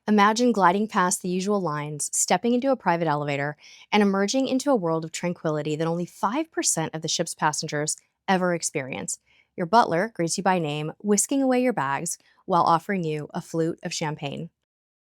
Imagine gliding past the usual lines, stepping into a private elevator, and emerging into a world of tranquility that only 5% of the ship's passengers ever experience. Your butler greets you by name, whisking away your bags while offering you a flute of champagne.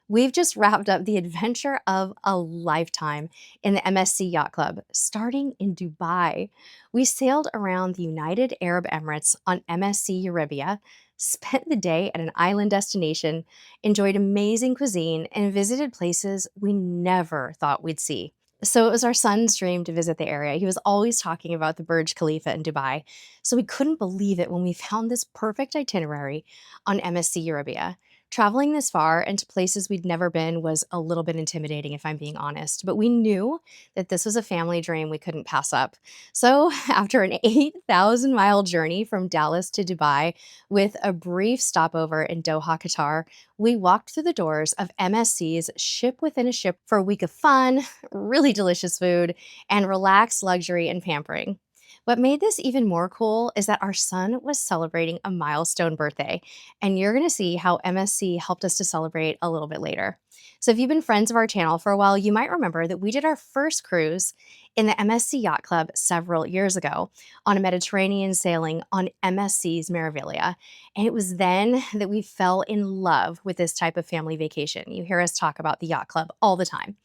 We've just wrapped up the adventure of a lifetime in the MSC Yacht Club, starting in Dubai. We sailed around the United Arab Emirates on MSC Euribia, spent the day at an island destination, enjoyed amazing cuisine, and visited places we never thought we'd see. So it was our son's dream to visit the area. He was always talking about the Burj Khalifa in Dubai. So we couldn't believe it when we found this perfect itinerary on MSC Euribia. Traveling this far and to places we'd never been was a little bit intimidating, if I'm being honest, but we knew that this was a family dream we couldn't pass up. So, after an 8,000-mile journey from Dallas to Dubai, with a brief stopover in Doha, Qatar, we walked through the doors of MSC's Ship Within a Ship for a week of fun, really delicious food, and relaxed luxury and pampering. What made this even more cool is that our son was celebrating a milestone birthday, and you're going to see how MSC helped us to celebrate a little bit later. So, if you've been friends of our channel for a while, you might remember that we did our first cruise in the MSC Yacht Club several years ago on a Mediterranean sailing on MSC's Meraviglia. And it was then that we fell in love with this type of family vacation. You hear us talk about the Yacht Club all the time.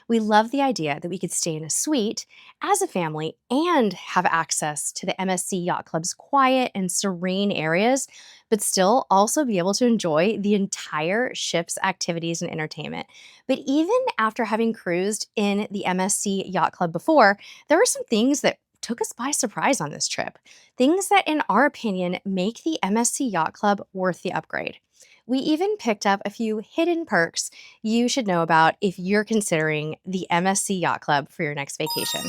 We love the idea that we could stay in a suite as a family and have access to the MSC Yacht Club's quiet and serene areas, but still also be able to enjoy the entire ship's activities and entertainment. But even after having cruised in the MSC Yacht Club before, there were some things that took us by surprise on this trip. Things that, in our opinion, make the MSC Yacht Club worth the upgrade. We even picked up a few hidden perks you should know about if you're considering the MSC Yacht Club for your next vacation.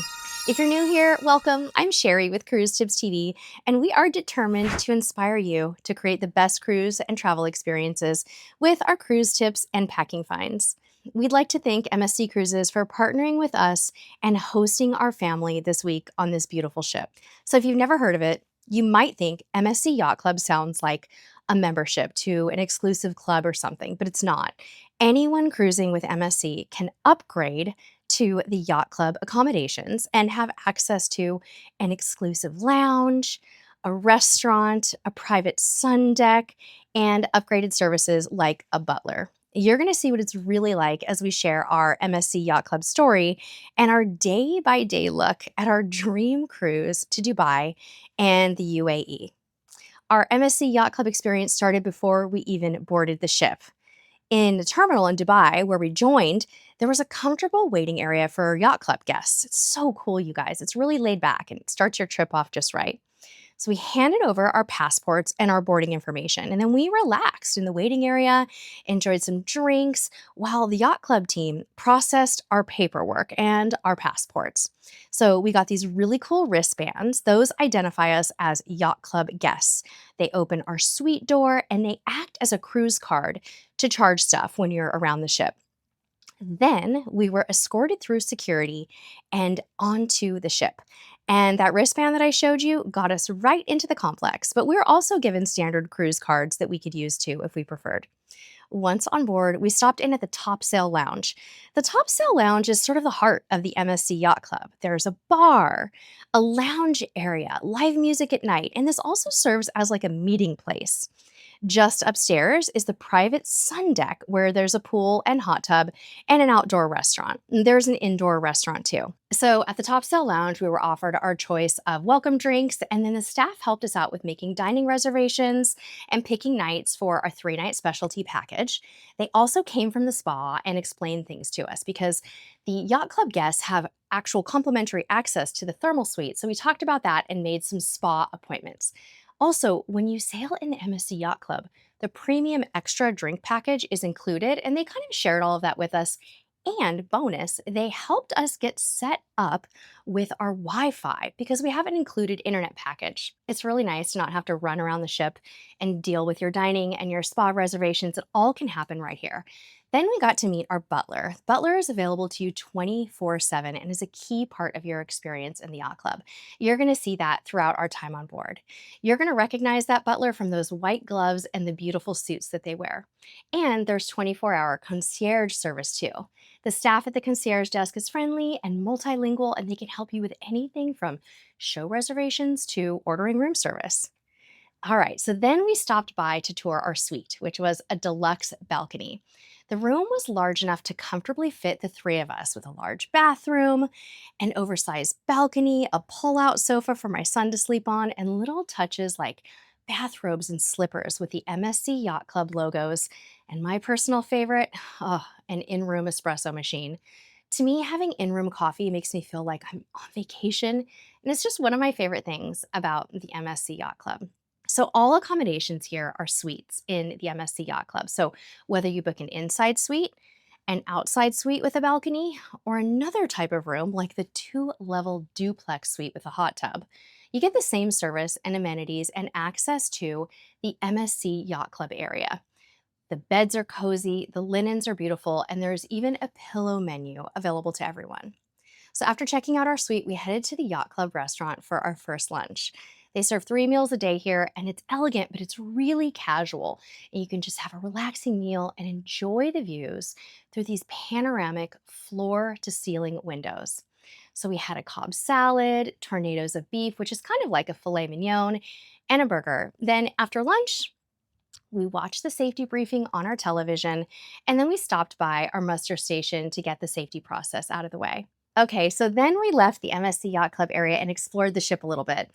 If you're new here, welcome. I'm Sherry with CruiseTipsTV, and we are determined to inspire you to create the best cruise and travel experiences with our cruise tips and packing finds. We'd like to thank MSC Cruises for partnering with us and hosting our family this week on this beautiful ship. So if you've never heard of it, you might think MSC Yacht Club sounds like a membership to an exclusive club or something, but it's not. Anyone cruising with MSC can upgrade to the Yacht Club accommodations and have access to an exclusive lounge, a restaurant, a private sun deck, and upgraded services like a butler. You're going to see what it's really like as we share our MSC Yacht Club story and our day-by-day look at our dream cruise to Dubai and the UAE. Our MSC Yacht Club experience started before we even boarded the ship. In the terminal in Dubai, where we joined, there was a comfortable waiting area for yacht club guests. It's so cool, you guys. It's really laid back and it starts your trip off just right. So we handed over our passports and our boarding information, and then we relaxed in the waiting area, enjoyed some drinks, while the yacht club team processed our paperwork and our passports. So we got these really cool wristbands. Those identify us as yacht club guests. They open our suite door, and they act as a cruise card to charge stuff when you're around the ship. Then we were escorted through security and onto the ship. And that wristband that I showed you got us right into the complex, but we were also given standard cruise cards that we could use too if we preferred. Once on board, we stopped in at the Top Sail Lounge. The Top Sail Lounge is sort of the heart of the MSC Yacht Club. There's a bar, a lounge area, live music at night, and this also serves as like a meeting place. Just upstairs is the private sun deck where there's a pool and hot tub and an outdoor restaurant. There's an indoor restaurant too. So at the Top Sail Lounge, we were offered our choice of welcome drinks, and then the staff helped us out with making dining reservations and picking nights for our 3-night specialty package. They also came from the spa and explained things to us because the Yacht Club guests have actual complimentary access to the Thermal Suite. So we talked about that and made some spa appointments. Also, when you sail in the MSC Yacht Club, the premium extra drink package is included, and they kind of shared all of that with us. And bonus, they helped us get set up with our Wi-Fi because we have an included internet package. It's really nice to not have to run around the ship and deal with your dining and your spa reservations. It all can happen right here. Then we got to meet our butler. Butler is available to you 24/7 and is a key part of your experience in the yacht club. You're going to see that throughout our time on board. You're going to recognize that butler from those white gloves and the beautiful suits that they wear. And there's 24-hour concierge service too. The staff at the concierge desk is friendly and multilingual, and they can help you with anything from show reservations to ordering room service. All right, so then we stopped by to tour our suite, which was a deluxe balcony. The room was large enough to comfortably fit the three of us, with a large bathroom, an oversized balcony, a pull-out sofa for my son to sleep on, and little touches like bathrobes and slippers with the MSC Yacht Club logos, and my personal favorite, oh, an in-room espresso machine. To me, having in-room coffee makes me feel like I'm on vacation, and it's just one of my favorite things about the MSC Yacht Club. So all accommodations here are suites in the MSC Yacht Club. So whether you book an inside suite, an outside suite with a balcony, or another type of room like the two-level duplex suite with a hot tub, you get the same service and amenities and access to the MSC Yacht Club area. The beds are cozy, the linens are beautiful, and there's even a pillow menu available to everyone. So after checking out our suite, we headed to the Yacht Club restaurant for our first lunch. They serve 3 meals a day here, and it's elegant, but it's really casual. And you can just have a relaxing meal and enjoy the views through these panoramic floor-to-ceiling windows. So we had a Cobb salad, tornadoes of beef, which is kind of like a filet mignon, and a burger. Then after lunch, we watched the safety briefing on our television, and then we stopped by our muster station to get the safety process out of the way. Okay, so then we left the MSC Yacht Club area and explored the ship a little bit.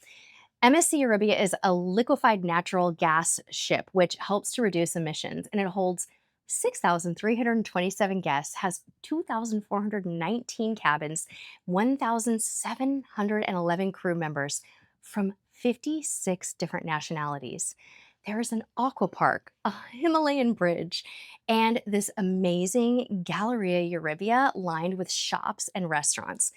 MSC Euribia is a liquefied natural gas ship, which helps to reduce emissions, and it holds 6,327 guests, has 2,419 cabins, 1,711 crew members from 56 different nationalities. There is an aqua park, a Himalayan bridge, and this amazing Galleria Euribia lined with shops and restaurants.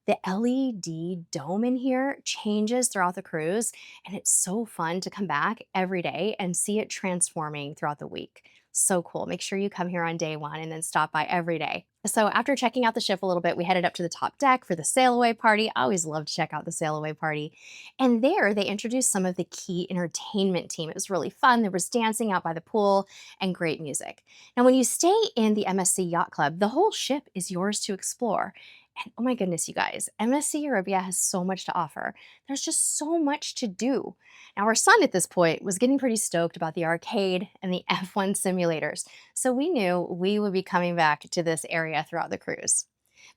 The LED dome in here changes throughout the cruise, and it's so fun to come back every day and see it transforming throughout the week. So cool. Make sure you come here on day one and then stop by every day. So after checking out the ship a little bit, we headed up to the top deck for the sail away party. I always love to check out the sail away party. And there they introduced some of the key entertainment team. It was really fun. There was dancing out by the pool and great music. Now, when you stay in the MSC Yacht Club, the whole ship is yours to explore. And oh my goodness, you guys, MSC Euribia has so much to offer. There's just so much to do. Now, our son at this point was getting pretty stoked about the arcade and the F1 simulators, so we knew we would be coming back to this area throughout the cruise.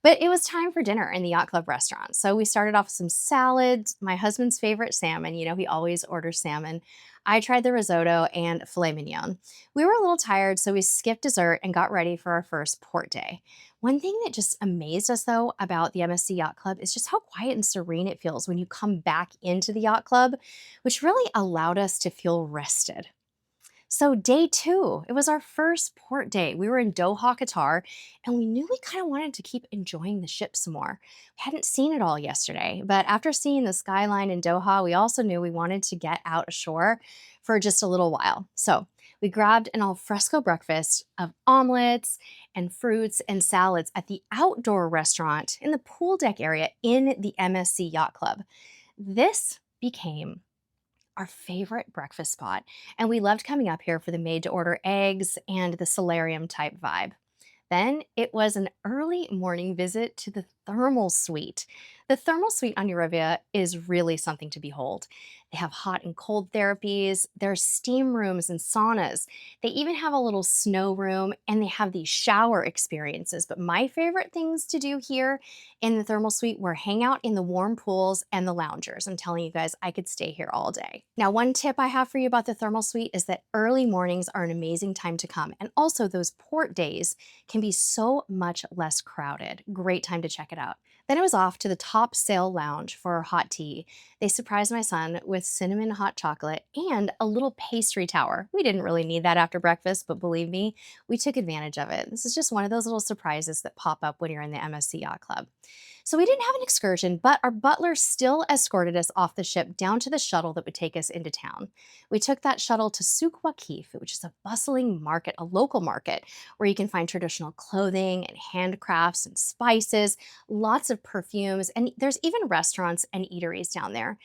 But it was time for dinner in the Yacht Club restaurant. So we started off with some salads, my husband's favorite salmon. You know, he always orders salmon. I tried the risotto and filet mignon. We were a little tired, so we skipped dessert and got ready for our first port day. One thing that just amazed us, though, about the MSC Yacht Club is just how quiet and serene it feels when you come back into the yacht club, which really allowed us to feel rested. So day two, it was our first port day. We were in Doha, Qatar, and we knew we kind of wanted to keep enjoying the ship some more. We hadn't seen it all yesterday, but after seeing the skyline in Doha, we also knew we wanted to get out ashore for just a little while. So we grabbed an alfresco breakfast of omelets and fruits and salads at the outdoor restaurant in the pool deck area in the MSC Yacht Club. This became our favorite breakfast spot, and we loved coming up here for the made-to-order eggs and the solarium type vibe. Then it was an early morning visit to the Thermal Suite. The Thermal Suite on Euribia is really something to behold. They have hot and cold therapies, there's steam rooms and saunas. They even have a little snow room, and they have these shower experiences. But my favorite things to do here in the Thermal Suite were hang out in the warm pools and the loungers. I'm telling you guys, I could stay here all day. Now, one tip I have for you about the Thermal Suite is that early mornings are an amazing time to come. And also those port days can be so much less crowded. Great time to check it out. Then I was off to the top sail lounge for hot tea. They surprised my son with cinnamon hot chocolate and a little pastry tower. We didn't really need that after breakfast, but believe me, we took advantage of it. This is just one of those little surprises that pop up when you're in the MSC Yacht Club. So we didn't have an excursion, but our butler still escorted us off the ship down to the shuttle that would take us into town. We took that shuttle to Souq Wakif, which is a bustling market, a local market, where you can find traditional clothing and handcrafts and spices, lots of perfumes, and there's even restaurants and eateries down there.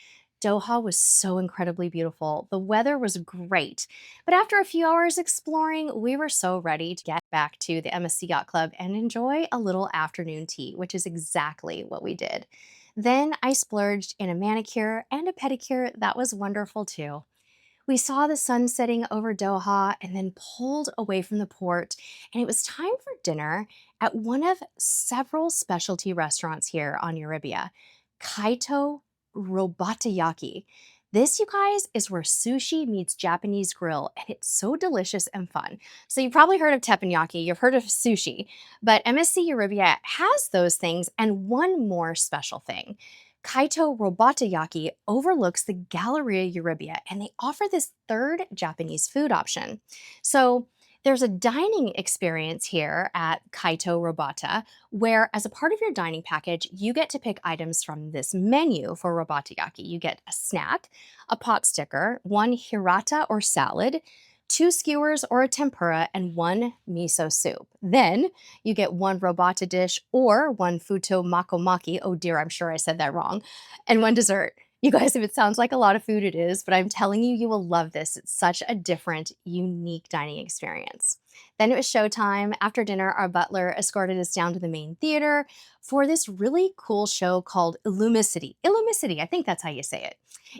Doha was so incredibly beautiful. The weather was great. But after a few hours exploring, we were so ready to get back to the MSC Yacht Club and enjoy a little afternoon tea, which is exactly what we did. Then I splurged in a manicure and a pedicure that was wonderful too. We saw the sun setting over Doha and then pulled away from the port, and it was time for dinner at one of several specialty restaurants here on Euribia, Kaito Robatayaki. This, you guys, is where sushi meets Japanese grill, and it's so delicious and fun. So you've probably heard of teppanyaki, you've heard of sushi, but MSC Euribia has those things and one more special thing. Kaito Robatayaki overlooks the Galleria Euribia, and they offer this third Japanese food option. So there's a dining experience here at Kaito Robata, where as a part of your dining package, you get to pick items from this menu for Robatayaki. You get a snack, a pot sticker, one hirata or salad, two skewers or a tempura, and one miso soup. Then you get one robata dish or one futo makomaki. Oh dear, I'm sure I said that wrong. And one dessert. You guys, if it sounds like a lot of food, it is, but I'm telling you, you will love this. It's such a different, unique dining experience. Then it was showtime. After dinner, our butler escorted us down to the main theater for this really cool show called Illumicity. Illumicity, I think that's how you say it.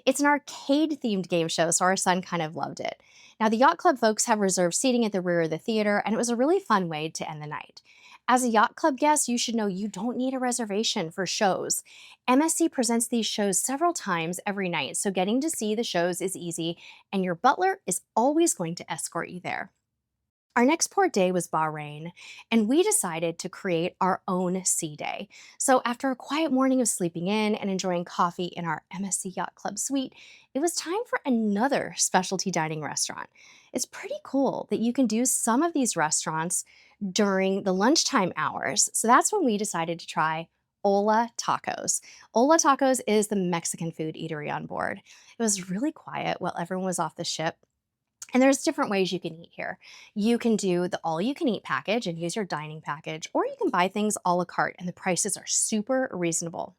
It's an arcade-themed game show, so our son kind of loved it. Now, the yacht club folks have reserved seating at the rear of the theater, and it was a really fun way to end the night. As a yacht club guest, you should know you don't need a reservation for shows. MSC presents these shows several times every night, so getting to see the shows is easy, and your butler is always going to escort you there. Our next port day was Bahrain, and we decided to create our own sea day. So after a quiet morning of sleeping in and enjoying coffee in our MSC Yacht Club suite, it was time for another specialty dining restaurant. It's pretty cool that you can do some of these restaurants during the lunchtime hours. So that's when we decided to try Hola Tacos. Hola Tacos is the Mexican food eatery on board. It was really quiet while everyone was off the ship. And there's different ways you can eat here. You can do the all-you-can-eat package and use your dining package, or you can buy things a la carte, and the prices are super reasonable.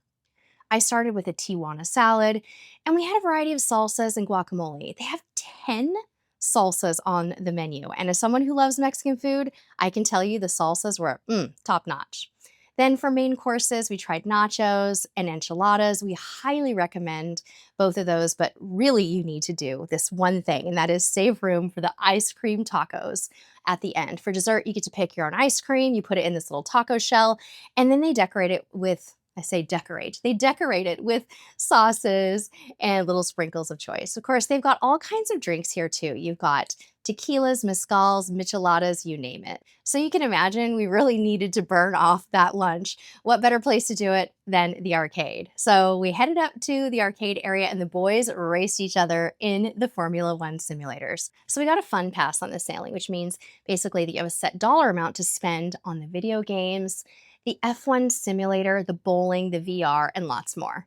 I started with a Tijuana salad, and we had a variety of salsas and guacamole. They have 10 salsas on the menu, and as someone who loves Mexican food, I can tell you the salsas were top notch. Then for main courses, we tried nachos and enchiladas. We highly recommend both of those, but really you need to do this one thing, and that is save room for the ice cream tacos at the end. For dessert, you get to pick your own ice cream. You put it in this little taco shell, and then they decorate it with, I say decorate, they decorate it with sauces and little sprinkles of choice. Of course, they've got all kinds of drinks here too. You've got tequilas, mezcals, micheladas, you name it. So you can imagine we really needed to burn off that lunch. What better place to do it than the arcade? So we headed up to the arcade area and the boys raced each other in the Formula One simulators. So we got a fun pass on the sailing, which means basically that you have a set dollar amount to spend on the video games, the F1 simulator, the bowling, the VR, and lots more.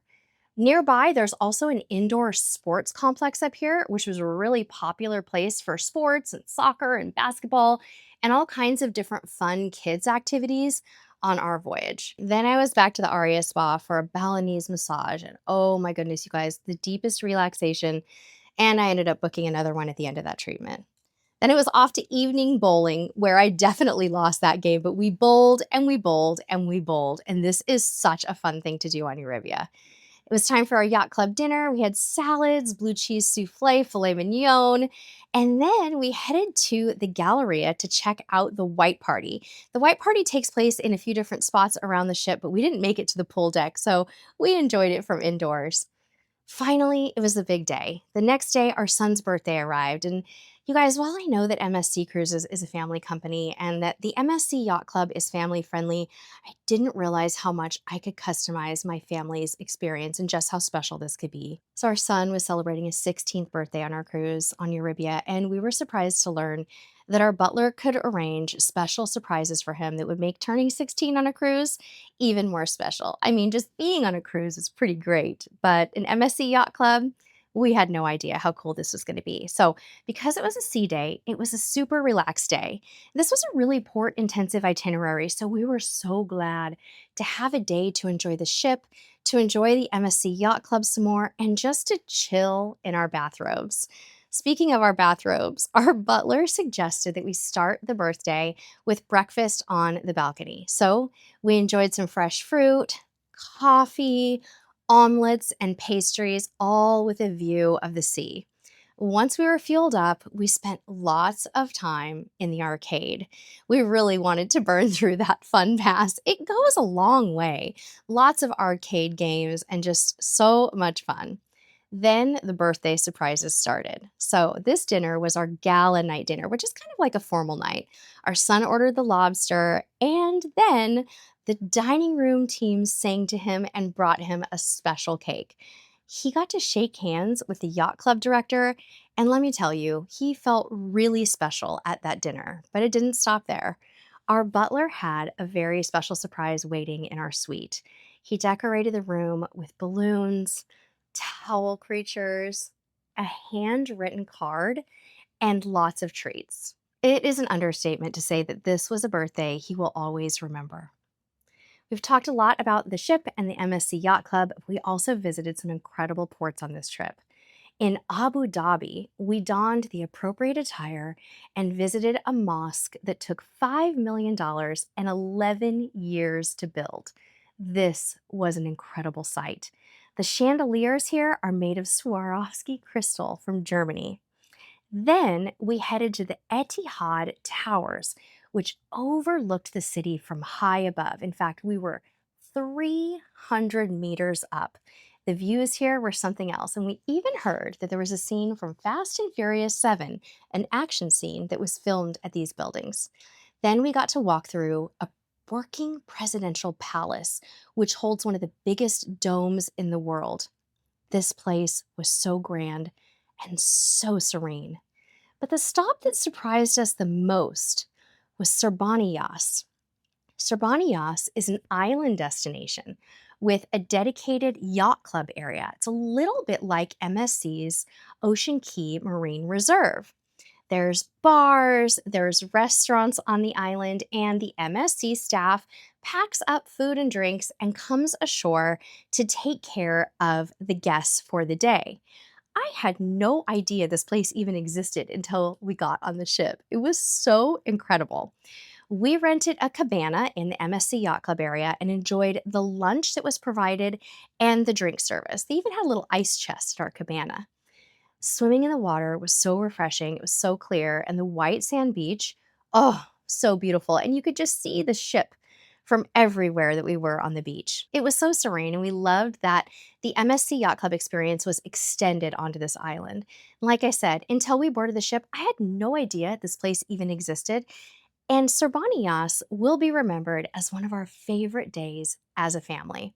Nearby, there's also an indoor sports complex up here, which was a really popular place for sports and soccer and basketball and all kinds of different fun kids activities on our voyage. Then I was back to the Aria Spa for a Balinese massage, and oh my goodness, you guys, the deepest relaxation, and I ended up booking another one at the end of that treatment. Then it was off to evening bowling, where I definitely lost that game, but we bowled and we bowled and we bowled, and this is such a fun thing to do on Euribia. It was time for our yacht club dinner. We had salads, blue cheese souffle, filet mignon, and then we headed to the Galleria to check out the white party. The white party takes place in a few different spots around the ship, but we didn't make it to the pool deck, so we enjoyed it from indoors. Finally, it was the big day. The next day, our son's birthday arrived, and You guys, while I know that MSC Cruises is a family company and that the MSC Yacht Club is family friendly, I didn't realize how much I could customize my family's experience and just how special this could be. So, our son was celebrating his 16th birthday on our cruise on Euribia, and we were surprised to learn that our butler could arrange special surprises for him that would make turning 16 on a cruise even more special. I mean, just being on a cruise is pretty great, but an MSC Yacht Club, we had no idea how cool this was going to be. So, because it was a sea day, it was a super relaxed day. This was a really port intensive itinerary, so we were so glad to have a day to enjoy the ship, to enjoy the MSC Yacht Club some more, and just to chill in our bathrobes. Speaking of our bathrobes, our butler suggested that we start the birthday with breakfast on the balcony. So we enjoyed some fresh fruit, coffee, omelets, and pastries, all with a view of the sea. Once we were fueled up, we spent lots of time in the arcade. We really wanted to burn through that fun pass. It goes a long way. Lots of arcade games and just so much fun. Then the birthday surprises started. So this dinner was our gala night dinner, which is kind of like a formal night. Our son ordered the lobster, and then the dining room team sang to him and brought him a special cake. He got to shake hands with the yacht club director, and let me tell you, he felt really special at that dinner, but it didn't stop there. Our butler had a very special surprise waiting in our suite. He decorated the room with balloons, towel creatures, a handwritten card, and lots of treats. It is an understatement to say that this was a birthday he will always remember. We've talked a lot about the ship and the MSC Yacht Club. We also visited some incredible ports on this trip. In Abu Dhabi, we donned the appropriate attire and visited a mosque that took $5 million and 11 years to build. This was an incredible sight. The chandeliers here are made of Swarovski crystal from Germany. Then we headed to the Etihad Towers, which overlooked the city from high above. In fact, we were 300 meters up. The views here were something else, and we even heard that there was a scene from Fast and Furious 7, an action scene that was filmed at these buildings. Then we got to walk through a working presidential palace, which holds one of the biggest domes in the world. This place was so grand and so serene. But the stop that surprised us the most was Bani Yas. Bani Yas is an island destination with a dedicated yacht club area. It's a little bit like MSC's Ocean Key Marine Reserve. There's bars, there's restaurants on the island, and the MSC staff packs up food and drinks and comes ashore to take care of the guests for the day. I had no idea this place even existed until we got on the ship. It was so incredible. We rented a cabana in the MSC Yacht Club area and enjoyed the lunch that was provided and the drink service. They even had a little ice chest at our cabana. Swimming in the water was so refreshing. It was so clear, and the white sand beach, oh, so beautiful. And you could just see the ship from everywhere that we were on the beach. It was so serene, and we loved that the MSC Yacht Club experience was extended onto this island. And like I said, until we boarded the ship, I had no idea this place even existed. And Bani Yas will be remembered as one of our favorite days as a family.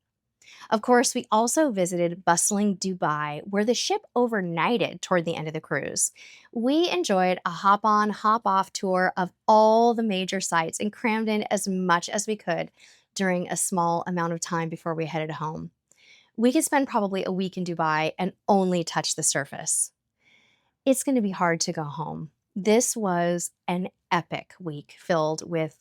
Of course, we also visited bustling Dubai, where the ship overnighted toward the end of the cruise. We enjoyed a hop-on, hop-off tour of all the major sites and crammed in as much as we could during a small amount of time before we headed home. We could spend probably a week in Dubai and only touch the surface. It's going to be hard to go home. This was an epic week filled with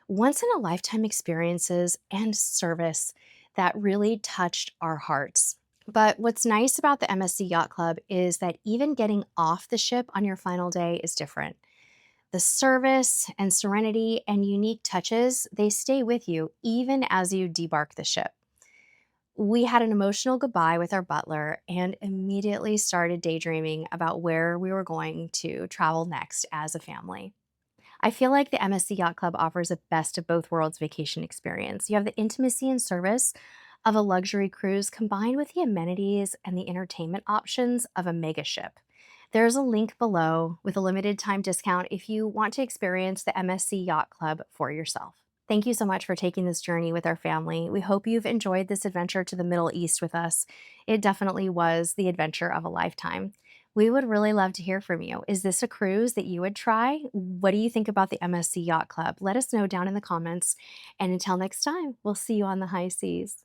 once-in-a-lifetime experiences and service that really touched our hearts. But what's nice about the MSC Yacht Club is that even getting off the ship on your final day is different. The service and serenity and unique touches, they stay with you even as you debark the ship. We had an emotional goodbye with our butler and immediately started daydreaming about where we were going to travel next as a family. I feel like the MSC Yacht Club offers a best of both worlds vacation experience. You have the intimacy and service of a luxury cruise combined with the amenities and the entertainment options of a mega ship. There's a link below with a limited time discount if you want to experience the MSC Yacht Club for yourself. Thank you so much for taking this journey with our family. We hope you've enjoyed this adventure to the Middle East with us. It definitely was the adventure of a lifetime. We would really love to hear from you. Is this a cruise that you would try? What do you think about the MSC Yacht Club? Let us know down in the comments. And until next time, we'll see you on the high seas.